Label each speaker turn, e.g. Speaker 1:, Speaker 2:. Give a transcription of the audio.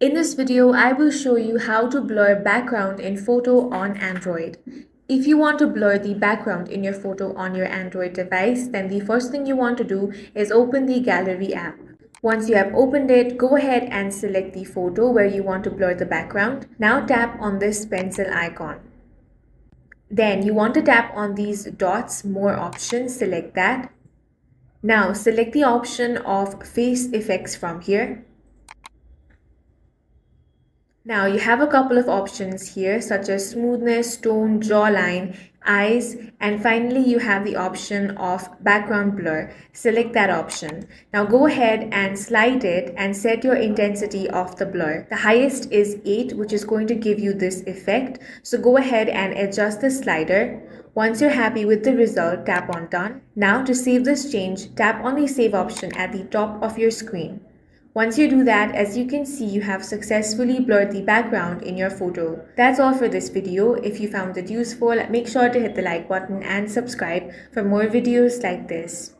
Speaker 1: In this video, I will show you how to blur background in photo on Android. If you want to blur the background in your photo on your Android device, then the first thing you want to do is open the Gallery app. Once you have opened it, go ahead and select the photo where you want to blur the background. Now tap on this pencil icon. Then you want to tap on these dots, more options, select that. Now select the option of face effects from here. Now you have a couple of options here such as smoothness, tone, jawline, eyes, and finally you have the option of background blur. Select that option. Now go ahead and slide it and set your intensity of the blur. The highest is 8, which is going to give you this effect. So go ahead and adjust the slider. Once you're happy with the result, tap on done. Now to save this change, tap on the save option at the top of your screen. Once you do that, as you can see, you have successfully blurred the background in your photo. That's all for this video. If you found it useful, make sure to hit the like button and subscribe for more videos like this.